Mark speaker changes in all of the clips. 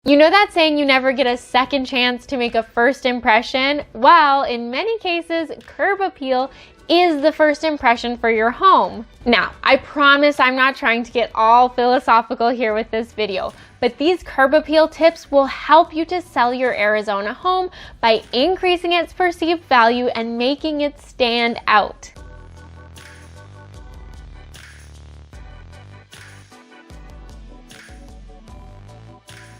Speaker 1: You know that saying you never get a second chance to make a first impression? Well, in many cases, curb appeal is the first impression for your home. Now, I promise I'm not trying to get all philosophical here with this video, but these curb appeal tips will help you to sell your Arizona home by increasing its perceived value and making it stand out.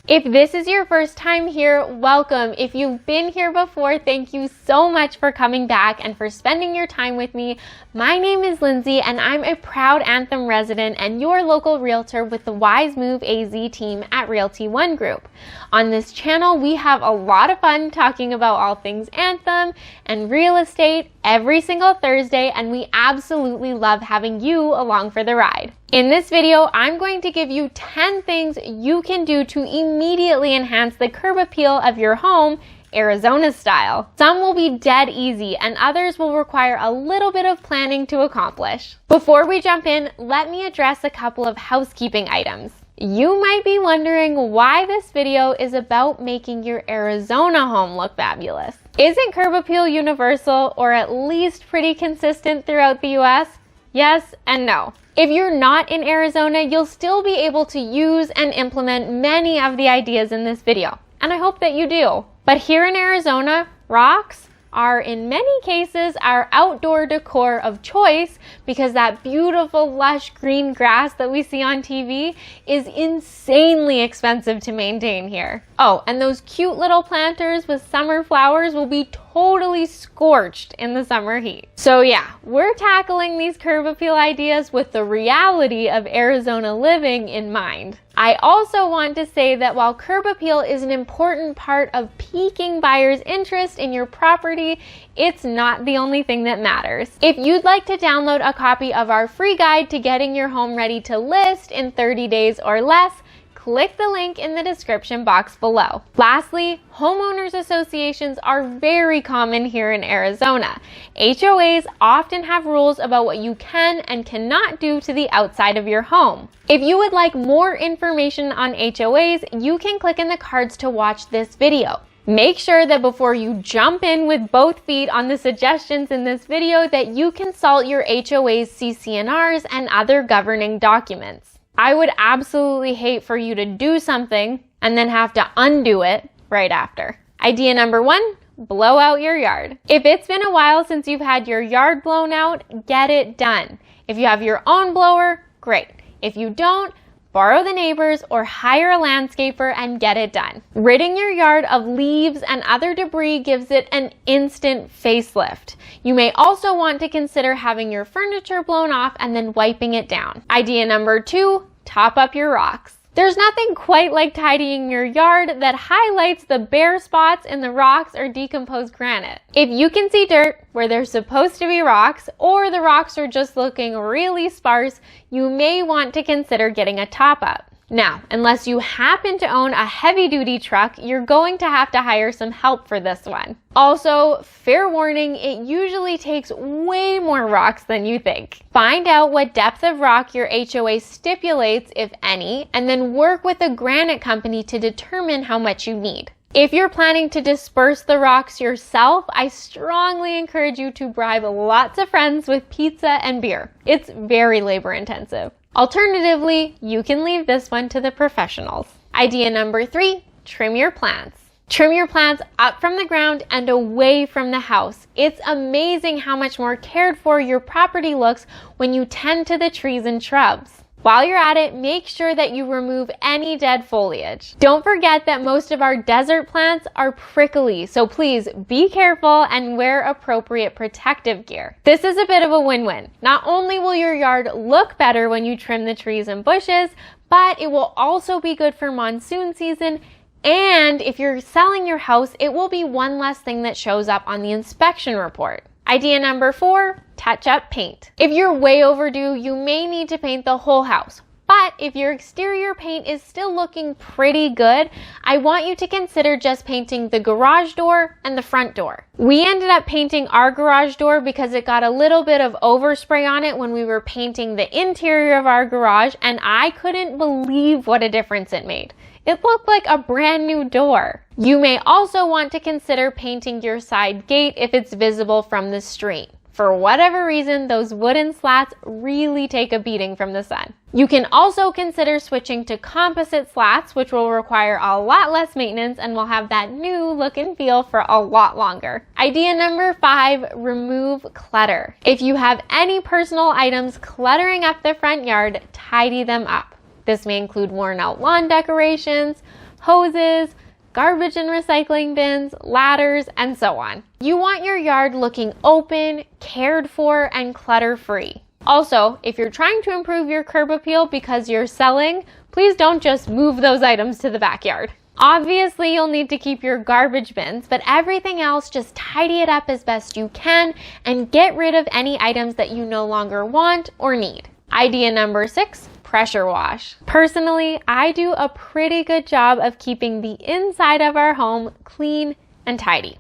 Speaker 1: If this is your first time here, welcome. If you've been here before, thank you so much for coming back and for spending your time with me. My name is Lindsay and I'm a proud Anthem resident and your local realtor with the Wise Move AZ team at Realty One Group. On this channel, we have a lot of fun talking about all things Anthem and real estate every single Thursday, and we absolutely love having you along for the ride. In this video, I'm going to give you 10 things you can do to immediately enhance the curb appeal of your home, Arizona style. Some will be dead easy and others will require a little bit of planning to accomplish. Before we jump in, let me address a couple of housekeeping items. You might be wondering why this video is about making your Arizona home look fabulous. Isn't curb appeal universal or at least pretty consistent throughout the US? Yes and no. If you're not in Arizona, you'll still be able to use and implement many of the ideas in this video, and I hope that you do. But here in Arizona, rocks are in many cases our outdoor decor of choice because that beautiful lush green grass that we see on TV is insanely expensive to maintain here. Oh, and those cute little planters with summer flowers will be totally scorched in the summer heat. So yeah, we're tackling these curb appeal ideas with the reality of Arizona living in mind. I also want to say that while curb appeal is an important part of piquing buyers' interest in your property, it's not the only thing that matters. If you'd like to download a copy of our free guide to getting your home ready to list in 30 days or less, click the link in the description box below. Lastly, homeowners associations are very common here in Arizona. HOAs often have rules about what you can and cannot do to the outside of your home. If you would like more information on HOAs, you can click in the cards to watch this video. Make sure that before you jump in with both feet on the suggestions in this video that you consult your HOA's CC&Rs and other governing documents. I would absolutely hate for you to do something and then have to undo it right after. Idea number 1, blow out your yard. If it's been a while since you've had your yard blown out, get it done. If you have your own blower, great. If you don't, borrow the neighbors or hire a landscaper and get it done. Ridding your yard of leaves and other debris gives it an instant facelift. You may also want to consider having your furniture blown off and then wiping it down. Idea number 2, top up your rocks. There's nothing quite like tidying your yard that highlights the bare spots in the rocks or decomposed granite. If you can see dirt where there's supposed to be rocks, or the rocks are just looking really sparse, you may want to consider getting a top-up. Now, unless you happen to own a heavy-duty truck, you're going to have to hire some help for this one. Also, fair warning, it usually takes way more rocks than you think. Find out what depth of rock your HOA stipulates, if any, and then work with a granite company to determine how much you need. If you're planning to disperse the rocks yourself, I strongly encourage you to bribe lots of friends with pizza and beer. It's very labor intensive. Alternatively, you can leave this one to the professionals. Idea number 3, trim your plants. Trim your plants up from the ground and away from the house. It's amazing how much more cared for your property looks when you tend to the trees and shrubs. While you're at it, make sure that you remove any dead foliage. Don't forget that most of our desert plants are prickly, so please be careful and wear appropriate protective gear. This is a bit of a win-win. Not only will your yard look better when you trim the trees and bushes, but it will also be good for monsoon season, and if you're selling your house, it will be one less thing that shows up on the inspection report. Idea number 4, touch up paint. If you're way overdue, you may need to paint the whole house. But if your exterior paint is still looking pretty good, I want you to consider just painting the garage door and the front door. We ended up painting our garage door because it got a little bit of overspray on it when we were painting the interior of our garage, and I couldn't believe what a difference it made. it looked like a brand new door. You may also want to consider painting your side gate if it's visible from the street. For whatever reason, those wooden slats really take a beating from the sun. You can also consider switching to composite slats, which will require a lot less maintenance and will have that new look and feel for a lot longer. Idea number 5, remove clutter. If you have any personal items cluttering up the front yard, tidy them up. This may include worn out lawn decorations, hoses, garbage and recycling bins, ladders, and so on. You want your yard looking open, cared for, and clutter-free. Also, if you're trying to improve your curb appeal because you're selling, please don't just move those items to the backyard. Obviously, you'll need to keep your garbage bins, but everything else, just tidy it up as best you can and get rid of any items that you no longer want or need. Idea number 6, pressure wash. Personally, I do a pretty good job of keeping the inside of our home clean and tidy.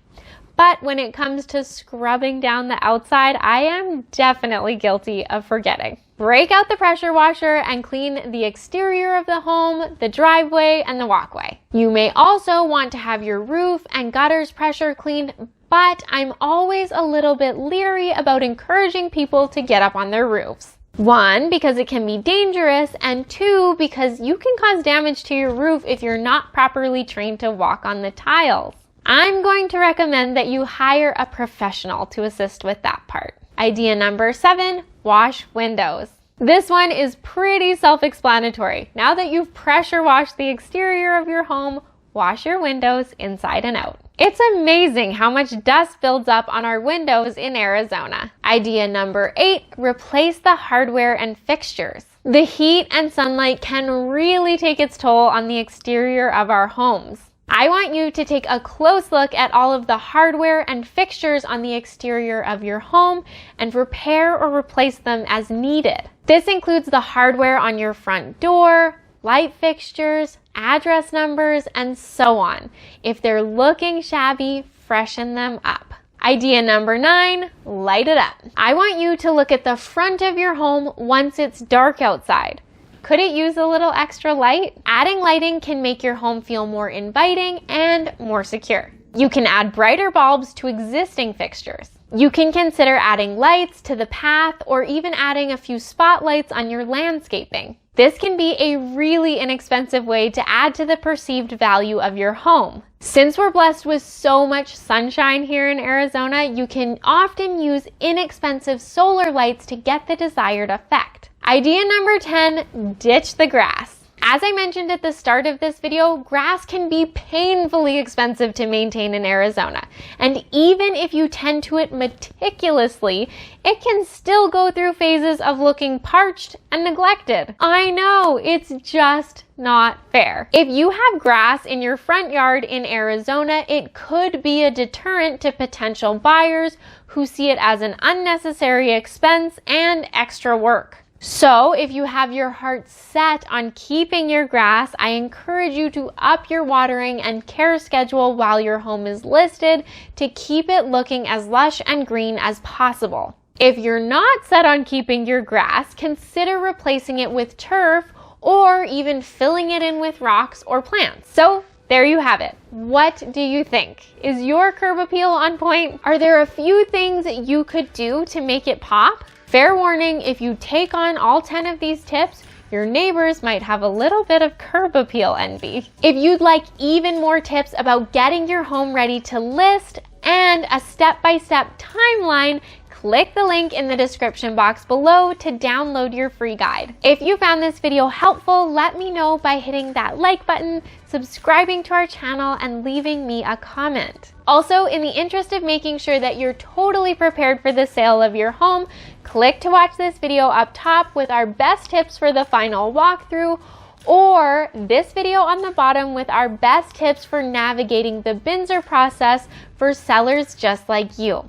Speaker 1: But when it comes to scrubbing down the outside, I am definitely guilty of forgetting. Break out the pressure washer and clean the exterior of the home, the driveway, and the walkway. You may also want to have your roof and gutters pressure cleaned, but I'm always a little bit leery about encouraging people to get up on their roofs. 1, because it can be dangerous, and 2, because you can cause damage to your roof if you're not properly trained to walk on the tiles. I'm going to recommend that you hire a professional to assist with that part. Idea number 7, wash windows. This one is pretty self-explanatory. Now that you've pressure washed the exterior of your home, wash your windows inside and out. It's amazing how much dust builds up on our windows in Arizona. Idea number 8, replace the hardware and fixtures. The heat and sunlight can really take its toll on the exterior of our homes. I want you to take a close look at all of the hardware and fixtures on the exterior of your home and repair or replace them as needed. This includes the hardware on your front door, light fixtures, address numbers, and so on. If they're looking shabby, freshen them up. Idea number 9, light it up. I want you to look at the front of your home once it's dark outside. Could it use a little extra light? Adding lighting can make your home feel more inviting and more secure. You can add brighter bulbs to existing fixtures. You can consider adding lights to the path or even adding a few spotlights on your landscaping. This can be a really inexpensive way to add to the perceived value of your home. Since we're blessed with so much sunshine here in Arizona, you can often use inexpensive solar lights to get the desired effect. Idea number 10, ditch the grass. As I mentioned at the start of this video, grass can be painfully expensive to maintain in Arizona. And even if you tend to it meticulously, it can still go through phases of looking parched and neglected. I know, it's just not fair. If you have grass in your front yard in Arizona, it could be a deterrent to potential buyers who see it as an unnecessary expense and extra work. So if you have your heart set on keeping your grass, I encourage you to up your watering and care schedule while your home is listed to keep it looking as lush and green as possible. If you're not set on keeping your grass, consider replacing it with turf or even filling it in with rocks or plants. So there you have it. What do you think? Is your curb appeal on point? Are there a few things that you could do to make it pop? Fair warning, if you take on all 10 of these tips, your neighbors might have a little bit of curb appeal envy. If you'd like even more tips about getting your home ready to list and a step-by-step timeline, click the link in the description box below to download your free guide. If you found this video helpful, let me know by hitting that like button, subscribing to our channel, and leaving me a comment. Also, in the interest of making sure that you're totally prepared for the sale of your home, click to watch this video up top with our best tips for the final walkthrough, or this video on the bottom with our best tips for navigating the Binzer process for sellers just like you.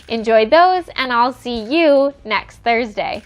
Speaker 1: Enjoy those, and I'll see you next Thursday.